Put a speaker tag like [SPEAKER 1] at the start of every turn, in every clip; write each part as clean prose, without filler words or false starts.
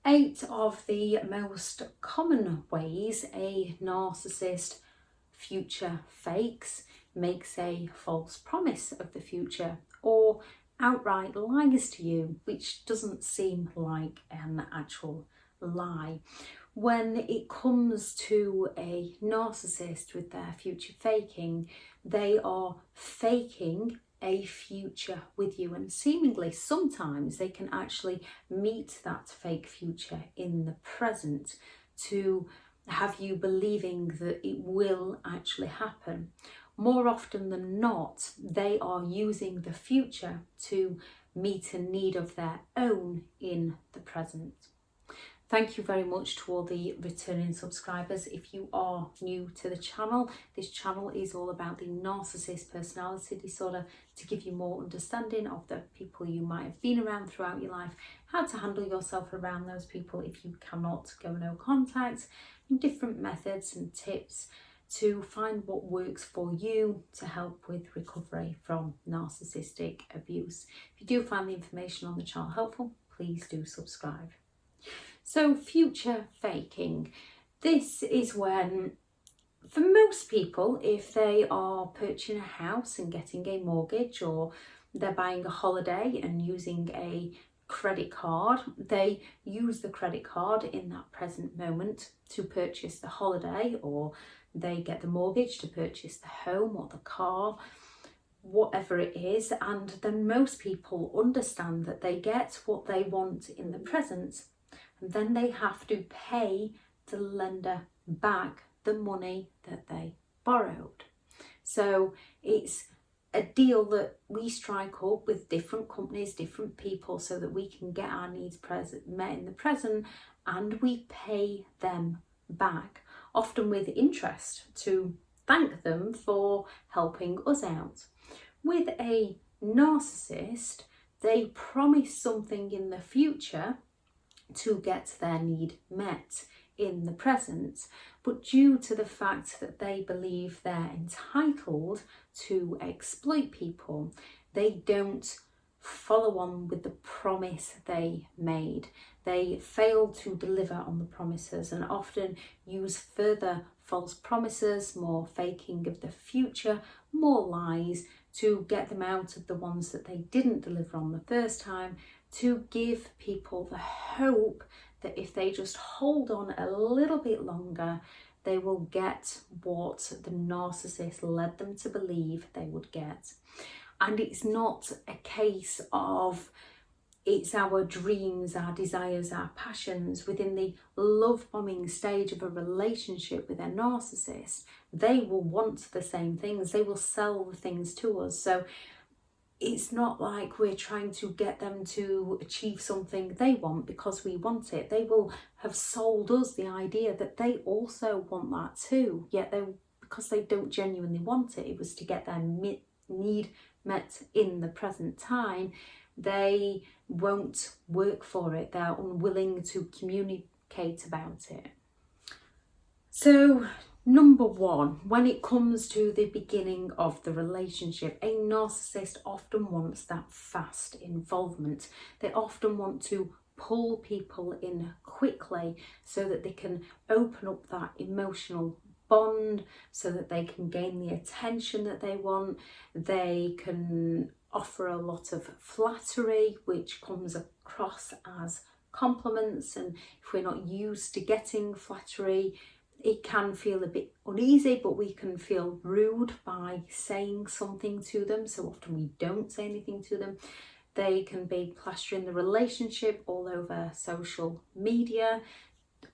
[SPEAKER 1] 8 of the most common ways a narcissist future fakes, makes a false promise of the future, or outright lies to you, which doesn't seem like an actual lie. When it comes to a narcissist with their future faking, they are faking a future with you, and seemingly sometimes they can actually meet that fake future in the present to have you believing that it will actually happen. More often than not, they are using the future to meet a need of their own in the present. Thank you very much to all the returning subscribers. If you are new to the channel, this channel is all about the narcissist personality disorder, to give you more understanding of the people you might have been around throughout your life, how to handle yourself around those people if you cannot go no contact, and different methods and tips to find what works for you to help with recovery from narcissistic abuse. If you do find the information on the channel helpful, please do subscribe. So future faking, this is when, for most people, if they are purchasing a house and getting a mortgage, or they're buying a holiday and using a credit card, they use the credit card in that present moment to purchase the holiday, or they get the mortgage to purchase the home or the car, whatever it is. And then most people understand that they get what they want in the present, and then they have to pay the lender back the money that they borrowed. So it's a deal that we strike up with different companies, different people, so that we can get our needs met in the present, and we pay them back, often with interest, to thank them for helping us out. With a narcissist, they promise something in the future to get their need met in the present, but due to the fact that they believe they're entitled to exploit people, they don't follow on with the promise they made. They fail to deliver on the promises and often use further false promises, more faking of the future, more lies to get them out of the ones that they didn't deliver on the first time, to give people the hope that if they just hold on a little bit longer, they will get what the narcissist led them to believe they would get. And it's not a case of it's our dreams, our desires, our passions. Within the love bombing stage of a relationship with a narcissist, they will want the same things. They will sell the things to us. So it's not like we're trying to get them to achieve something they want because we want it. They will have sold us the idea that they also want that too, yet because they don't genuinely want it, it was to get their need met in the present time, they won't work for it. They're unwilling to communicate about it. So number one, when it comes to the beginning of the relationship, a narcissist often wants that fast involvement. They often want to pull people in quickly so that they can open up that emotional bond, so that they can gain the attention that they want. They can offer a lot of flattery, which comes across as compliments, and if we're not used to getting flattery, it can feel a bit uneasy, but we can feel rude by saying something to them, so often we don't say anything to them. They can be plastering the relationship all over social media,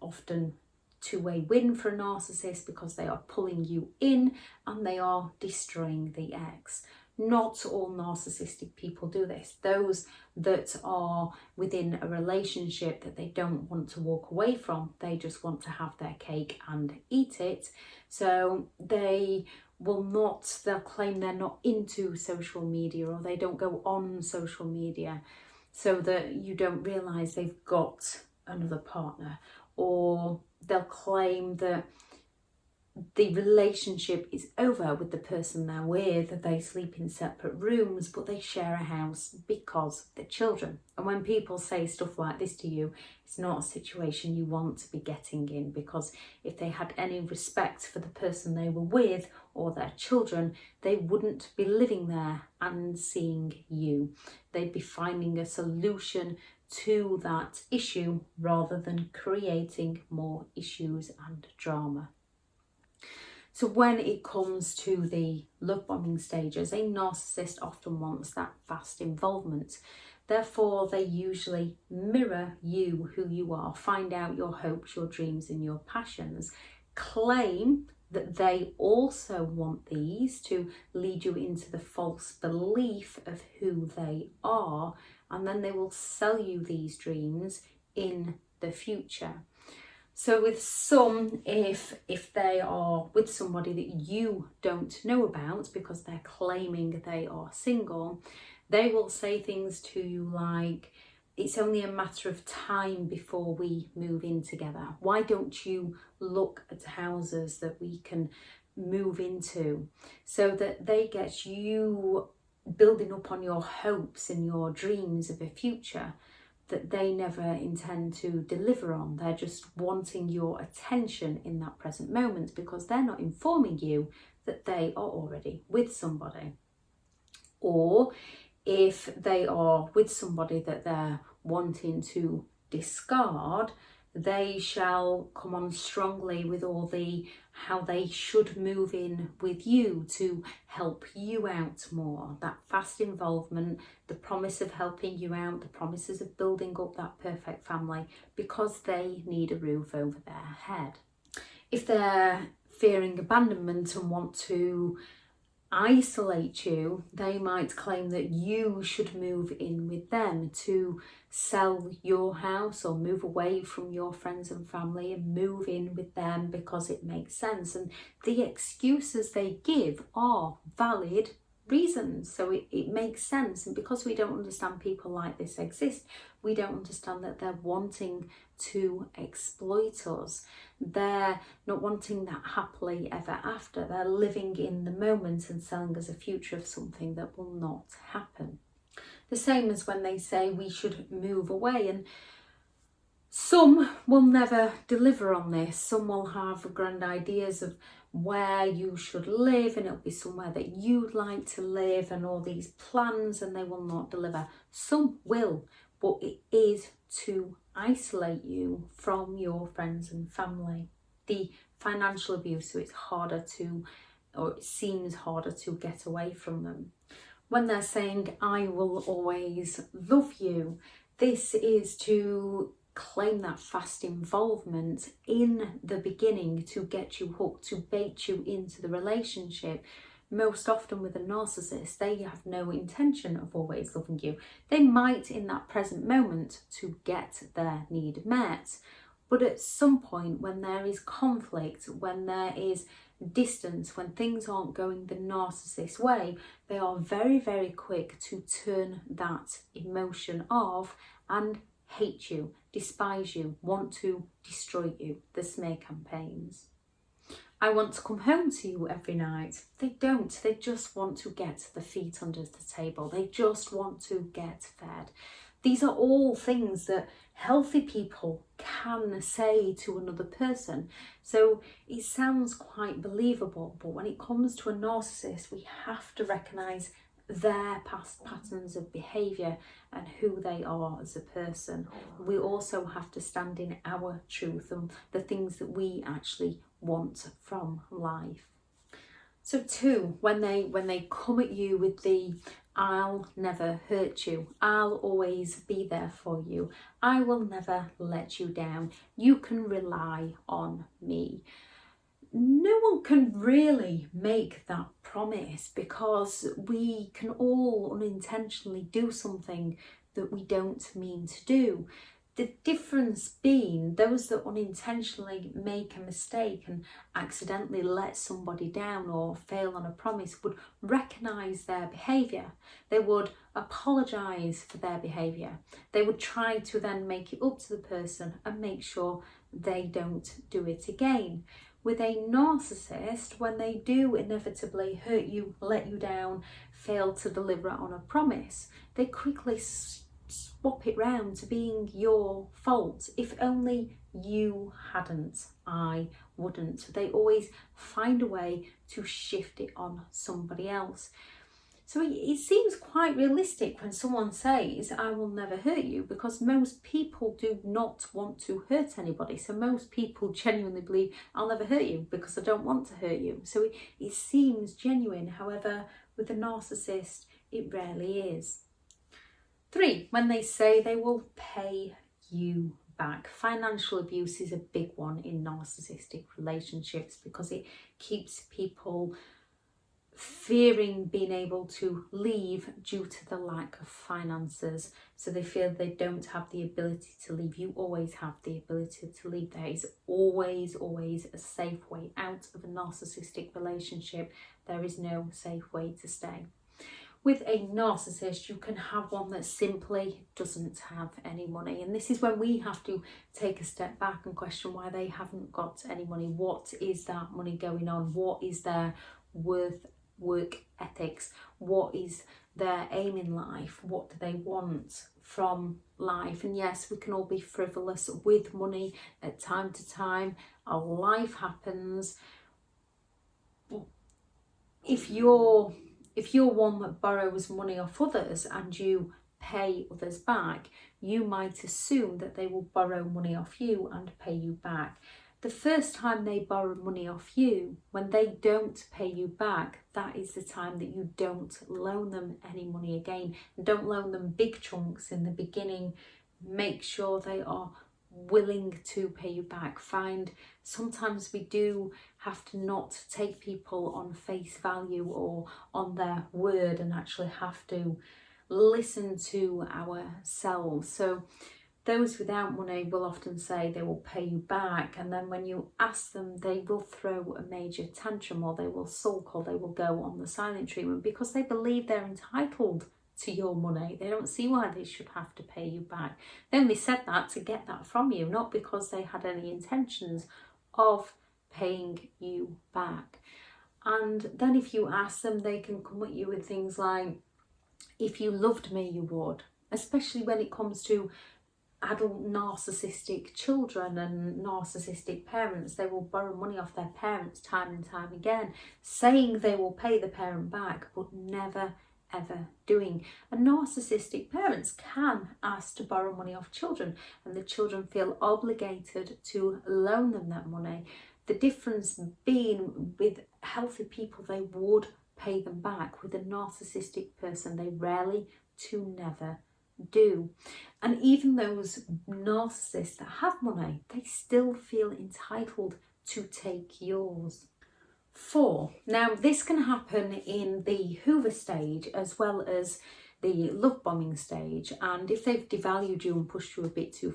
[SPEAKER 1] often two-way win for a narcissist because they are pulling you in and they are destroying the ex. Not all narcissistic people do this. Those that are within a relationship that they don't want to walk away from, they just want to have their cake and eat it. So they will not, they'll claim they're not into social media, or they don't go on social media, so that you don't realise they've got another partner. Or they'll claim that the relationship is over with the person they're with. They sleep in separate rooms, but they share a house because they're children. And when people say stuff like this to you, it's not a situation you want to be getting in, because if they had any respect for the person they were with or their children, they wouldn't be living there and seeing you. They'd be finding a solution to that issue rather than creating more issues and drama. So when it comes to the love bombing stages, a narcissist often wants that fast involvement. Therefore, they usually mirror you, who you are, find out your hopes, your dreams and your passions, claim that they also want these to lead you into the false belief of who they are, and then they will sell you these dreams in the future. So with some, if they are with somebody that you don't know about because they're claiming they are single, they will say things to you like, it's only a matter of time before we move in together. Why don't you look at houses that we can move into? So that they get you building up on your hopes and your dreams of a future that they never intend to deliver on. They're just wanting your attention in that present moment because they're not informing you that they are already with somebody. Or if they are with somebody that they're wanting to discard, they shall come on strongly with all the how they should move in with you to help you out more. That fast involvement, the promise of helping you out, the promises of building up that perfect family because they need a roof over their head. If they're fearing abandonment and want to isolate you, they might claim that you should move in with them to sell your house or move away from your friends and family and move in with them because it makes sense. And the excuses they give are valid reasons, so it makes sense. And because we don't understand people like this exist, we don't understand that they're wanting to exploit us. They're not wanting that happily ever after. They're living in the moment and selling us a future of something that will not happen. The same as when they say we should move away, and some will never deliver on this. Some will have grand ideas of where you should live, and it'll be somewhere that you'd like to live and all these plans, and they will not deliver. Some will, but it is to isolate you from your friends and family. The financial abuse, so it's harder to, or it seems harder to get away from them. When they're saying, I will always love you, this is to claim that fast involvement in the beginning to get you hooked, to bait you into the relationship. Most often with a narcissist, they have no intention of always loving you. They might in that present moment to get their need met, but at some point when there is conflict, when there is distance, when things aren't going the narcissist way, they are very, very quick to turn that emotion off and hate you, despise you, want to destroy you. The smear campaigns. I want to come home to you every night. They don't. They just want to get the feet under the table. They just want to get fed. These are all things that healthy people can say to another person. So it sounds quite believable, but when it comes to a narcissist, we have to recognise their past patterns of behaviour and who they are as a person. We also have to stand in our truth and the things that we actually want from life. So 2, when they come at you with the I'll never hurt you, I'll always be there for you, I will never let you down, you can rely on me. No one can really make that promise because we can all unintentionally do something that we don't mean to do. The difference being those that unintentionally make a mistake and accidentally let somebody down or fail on a promise would recognise their behaviour. They would apologise for their behaviour. They would try to then make it up to the person and make sure they don't do it again. With a narcissist, when they do inevitably hurt you, let you down, fail to deliver on a promise, they quickly swap it round to being your fault. If only you hadn't, I wouldn't. They always find a way to shift it on somebody else. So it seems quite realistic when someone says, I will never hurt you, because most people do not want to hurt anybody. So most people genuinely believe, I'll never hurt you because I don't want to hurt you. So it seems genuine. However, with a narcissist, it rarely is. 3, when they say they will pay you back. Financial abuse is a big one in narcissistic relationships because it keeps people fearing being able to leave due to the lack of finances. So they feel they don't have the ability to leave. You always have the ability to leave. There is always a safe way out of a narcissistic relationship. There is no safe way to stay. With a narcissist, you can have one that simply doesn't have any money. And this is when we have to take a step back and question why they haven't got any money. What is that money going on? What is their work ethics? What is their aim in life? What do they want from life? And yes, we can all be frivolous with money at time to time. Our life happens. If you're one that borrows money off others and you pay others back, you might assume that they will borrow money off you and pay you back. The first time they borrow money off you, when they don't pay you back, that is the time that you don't loan them any money again. Don't loan them big chunks in the beginning. Make sure they are willing to pay you back. Sometimes we do have to not take people on face value or on their word and actually have to listen to ourselves. So those without money will often say they will pay you back, and then when you ask them, they will throw a major tantrum, or they will sulk, or they will go on the silent treatment because they believe they're entitled to your money. They don't see why they should have to pay you back. They only said that to get that from you, not because they had any intentions of paying you back. And then if you ask them, they can come at you with things like, if you loved me, you would. Especially when it comes to adult narcissistic children and narcissistic parents. They will borrow money off their parents time and time again, saying they will pay the parent back, but never ever doing. And narcissistic parents can ask to borrow money off children, and the children feel obligated to loan them that money. The difference being, with healthy people, they would pay them back. With a narcissistic person, they rarely to never do. And even those narcissists that have money, they still feel entitled to take yours. 4. Now, this can happen in the Hoover stage as well as the love bombing stage, and if they've devalued you and pushed you a bit too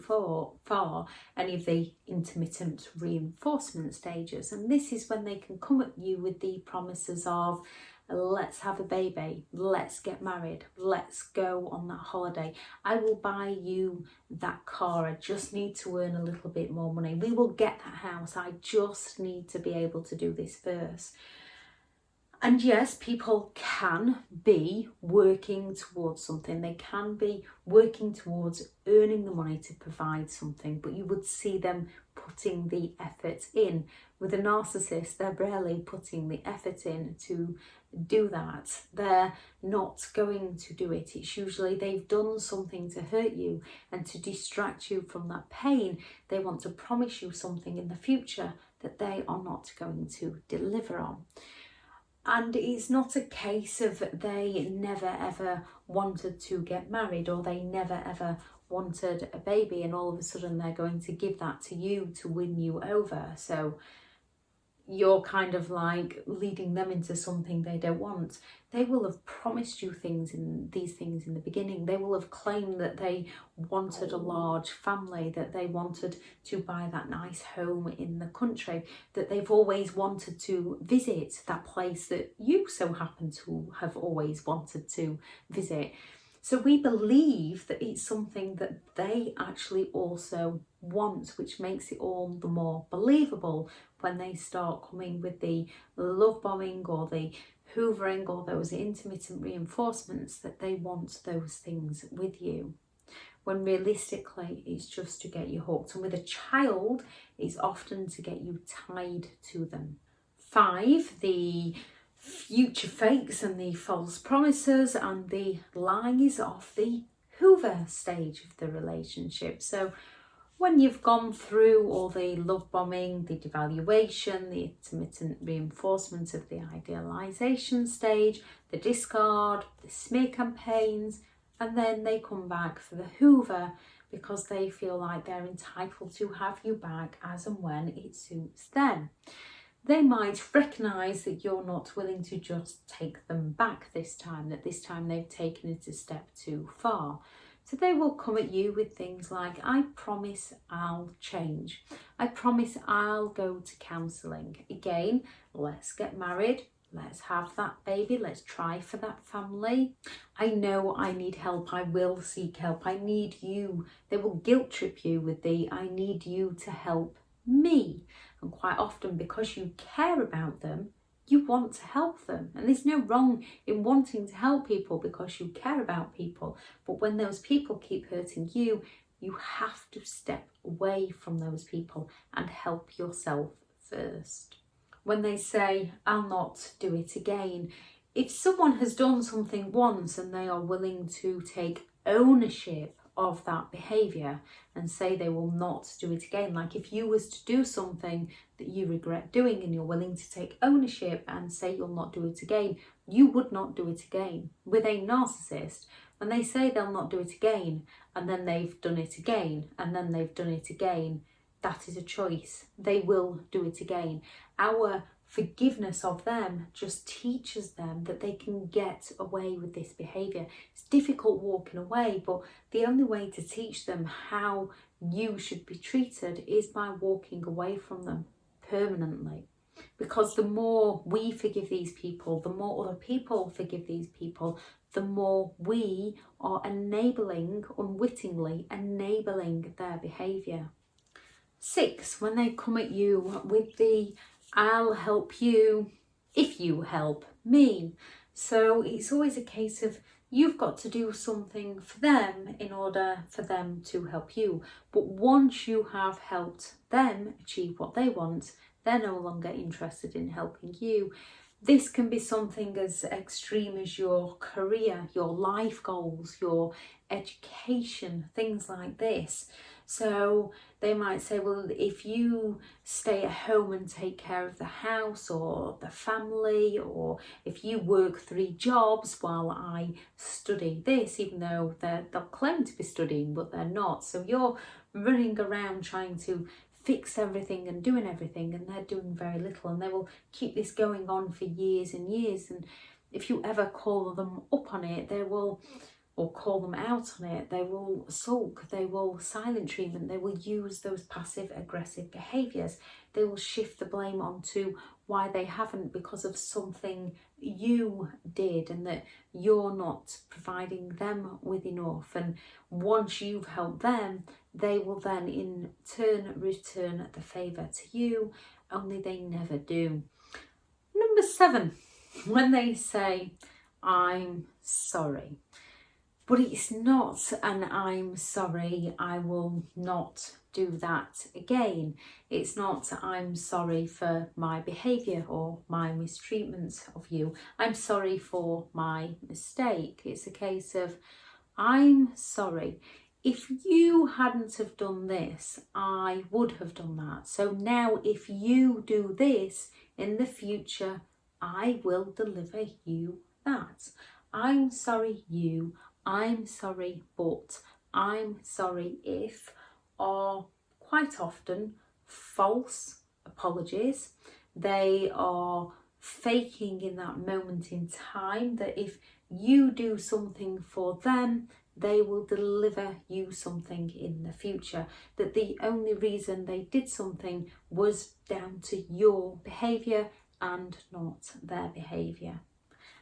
[SPEAKER 1] far, any of the intermittent reinforcement stages. And this is when they can come at you with the promises of, let's have a baby, let's get married, let's go on that holiday, I will buy you that car, I just need to earn a little bit more money, we will get that house, I just need to be able to do this first. And yes, people can be working towards something, they can be working towards earning the money to provide something, but you would see them putting the effort in. With a narcissist, they're rarely putting the effort in to do that. They're not going to do it. It's usually they've done something to hurt you, and to distract you from that pain, they want to promise you something in the future that they are not going to deliver on. And it's not a case of they never ever wanted to get married, or they never ever wanted a baby, and all of a sudden they're going to give that to you to win you over. So you're kind of like leading them into something they don't want. They will have promised you these things in the beginning. They will have claimed that they wanted a large family, that they wanted to buy that nice home in the country, that they've always wanted to visit that place that you so happen to have always wanted to visit. So we believe that it's something that they actually also want, which makes it all the more believable when they start coming with the love bombing or the hoovering or those intermittent reinforcements that they want those things with you, when realistically it's just to get you hooked. And with a child, it's often to get you tied to them. 5, the future fakes and the false promises and the lies of the hoover stage of the relationship. So when you've gone through all the love bombing, the devaluation, the intermittent reinforcement of the idealization stage, the discard, the smear campaigns, and then they come back for the hoover because they feel like they're entitled to have you back as and when it suits them. They might recognise that you're not willing to just take them back this time, that this time they've taken it a step too far. So they will come at you with things like, I promise I'll change. I promise I'll go to counselling. Again, let's get married. Let's have that baby. Let's try for that family. I know I need help. I will seek help. I need you. They will guilt trip you with the, I need you to help me. And quite often, because you care about them, you want to help them. And there's no wrong in wanting to help people because you care about people. But when those people keep hurting you, you have to step away from those people and help yourself first. When they say, I'll not do it again, if someone has done something once and they are willing to take ownership of that behaviour and say they will not do it again, like if you was to do something that you regret doing and you're willing to take ownership and say you'll not do it again, you would not do it again. With a narcissist, when they say they'll not do it again and then they've done it again and then they've done it again, that is a choice. They will do it again. Our forgiveness of them just teaches them that they can get away with this behaviour. It's difficult walking away, but the only way to teach them how you should be treated is by walking away from them permanently. Because the more we forgive these people, the more other people forgive these people, the more we are enabling, unwittingly enabling their behaviour. 6, when they come at you with the I'll help you if you help me. So it's always a case of you've got to do something for them in order for them to help you. But once you have helped them achieve what they want, they're no longer interested in helping you. This can be something as extreme as your career, your life goals, your education, things like this. So they might say, well, if you stay at home and take care of the house or the family, or if you work 3 jobs while I study this, even though they'll claim to be studying, but they're not. So you're running around trying to fix everything and doing everything, and they're doing very little, and they will keep this going on for years and years. And if you ever call them up on it, they will, or call them out on it, they will sulk, they will silent treatment, they will use those passive aggressive behaviours. They will shift the blame onto why they haven't because of something you did and that you're not providing them with enough. And once you've helped them, they will then in turn return the favour to you, only they never do. Number 7, when they say, I'm sorry. But it's not an I'm sorry, I will not do that again. It's not I'm sorry for my behaviour or my mistreatment of you. I'm sorry for my mistake. It's a case of I'm sorry. If you hadn't have done this, I would have done that. So now if you do this in the future, I will deliver you that. I'm sorry you, I'm sorry but, I'm sorry if are quite often false apologies. They are faking in that moment in time that if you do something for them, they will deliver you something in the future. That the only reason they did something was down to your behaviour and not their behaviour.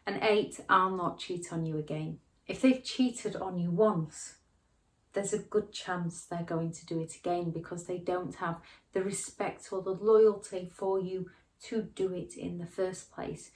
[SPEAKER 1] And 8, I'll not cheat on you again. If they've cheated on you once, there's a good chance they're going to do it again because they don't have the respect or the loyalty for you to do it in the first place.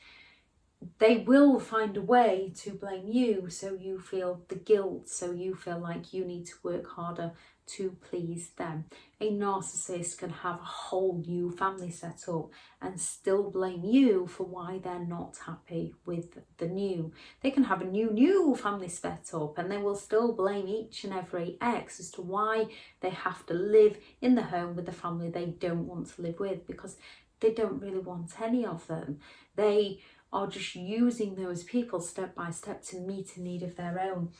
[SPEAKER 1] They will find a way to blame you, so you feel the guilt, so you feel like you need to work harder to please them. A narcissist can have a whole new family set up and still blame you for why they're not happy with the new. They can have a new family set up and they will still blame each and every ex as to why they have to live in the home with the family they don't want to live with, because they don't really want any of them. They are just using those people step by step to meet a need of their own.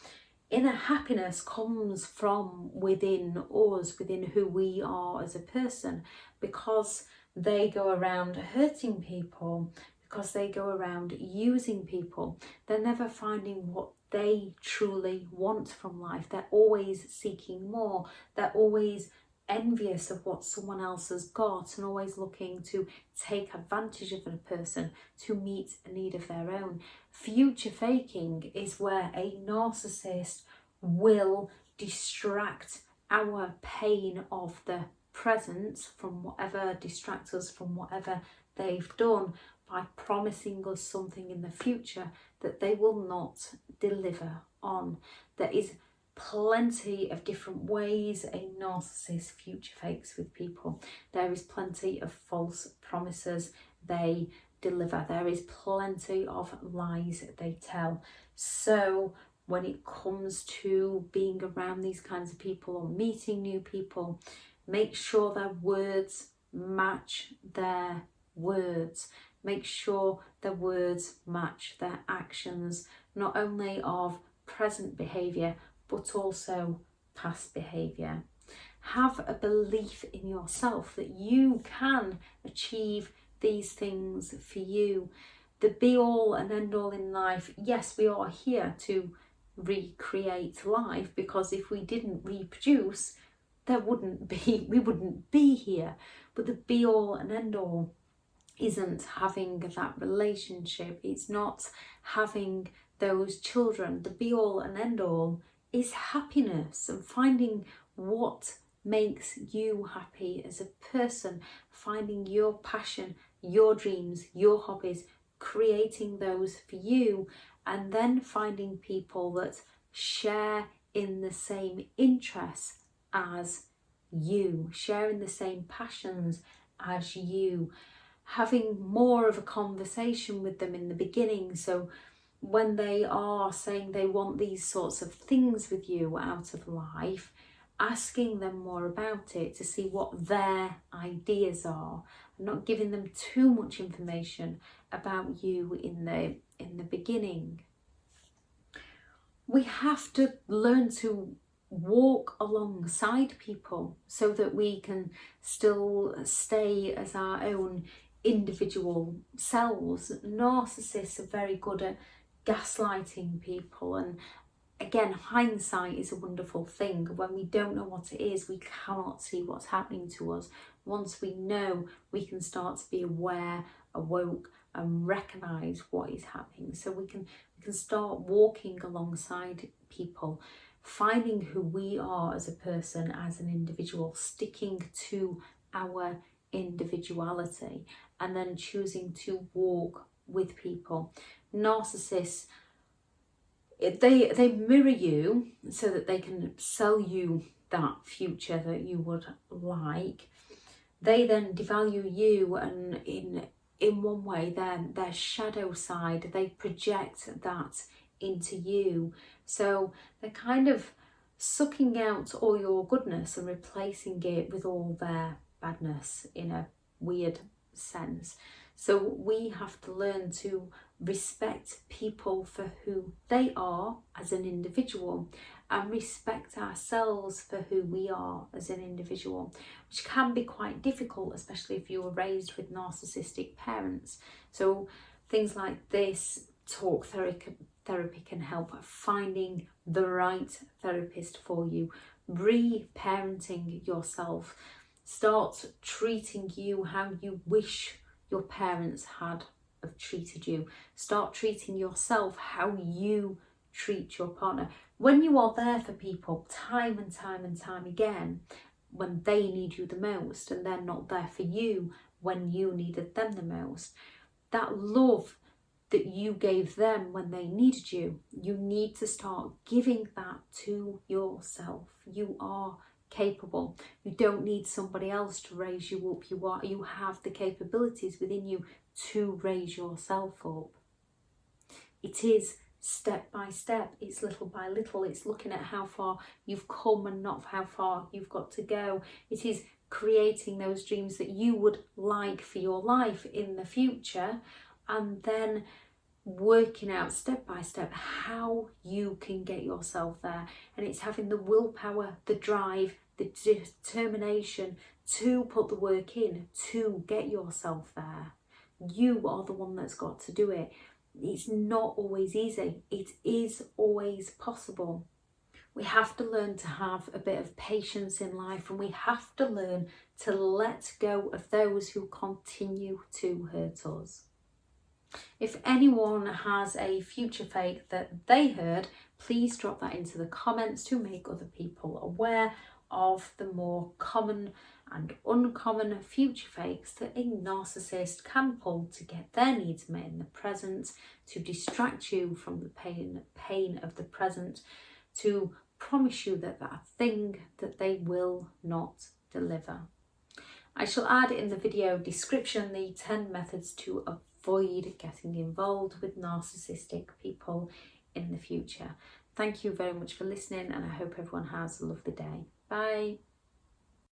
[SPEAKER 1] Inner happiness comes from within us, within who we are as a person, because they go around hurting people, because they go around using people. They're never finding what they truly want from life. They're always seeking more. They're always envious of what someone else has got and always looking to take advantage of a person to meet a need of their own. Future faking is where a narcissist will distract our pain of the present from whatever distracts us from whatever they've done by promising us something in the future that they will not deliver on. There is plenty of different ways a narcissist future fakes with people. There is plenty of false promises they deliver. There is plenty of lies they tell. So when it comes to being around these kinds of people or meeting new people, make sure their words match their words. Make sure their words match their actions, not only of present behaviour, but also past behaviour. Have a belief in yourself that you can achieve these things for you. The be all and end all in life, yes, we are here to recreate life, because if we didn't reproduce, we wouldn't be here. But the be all and end all isn't having that relationship. It's not having those children. The be all and end all is happiness and finding what makes you happy as a person, finding your passion, your dreams, your hobbies, creating those for you, and then finding people that share in the same interests as you, sharing the same passions as you, having more of a conversation with them in the beginning. So when they are saying they want these sorts of things with you out of life, asking them more about it to see what their ideas are, and not giving them too much information about you in the beginning. We have to learn to walk alongside people so that we can still stay as our own individual selves. Narcissists are very good at gaslighting people, and again, hindsight is a wonderful thing. When we don't know what it is, we cannot see what's happening to us. Once we know, we can start to be aware, awoke, and recognise what is happening. So we can start walking alongside people, finding who we are as a person, as an individual, sticking to our individuality, and then choosing to walk with people. Narcissists, they mirror you so that they can sell you that future that you would like. They then devalue you, and in one way, their shadow side, they project that into you. So they're kind of sucking out all your goodness and replacing it with all their badness in a weird sense. So we have to learn to respect people for who they are as an individual, and respect ourselves for who we are as an individual, which can be quite difficult, especially if you were raised with narcissistic parents. So things like this, talk therapy can help finding the right therapist for you, re-parenting yourself, start treating you how you wish your parents had have treated you, start treating yourself how you treat your partner. When you are there for people time and time and time again, when they need you the most and they're not there for you when you needed them the most, that love that you gave them when they needed you, you need to start giving that to yourself. You are capable. You don't need somebody else to raise you up. You have the capabilities within you to raise yourself up. It is step by step, it's little by little, it's looking at how far you've come and not how far you've got to go. It is creating those dreams that you would like for your life in the future, and then working out step by step how you can get yourself there. And it's having the willpower, the drive, the determination to put the work in to get yourself there. You are the one that's got to do it. It's not always easy. It is always possible. We have to learn to have a bit of patience in life, and we have to learn to let go of those who continue to hurt us. If anyone has a future fake that they heard, please drop that into the comments to make other people aware of the more common and uncommon future fakes that a narcissist can pull to get their needs met in the present, to distract you from the pain of the present, to promise you that thing that they will not deliver. I shall add in the video description the 10 methods to avoid getting involved with narcissistic people in the future. Thank you very much for listening, and I hope everyone has a lovely day. Bye.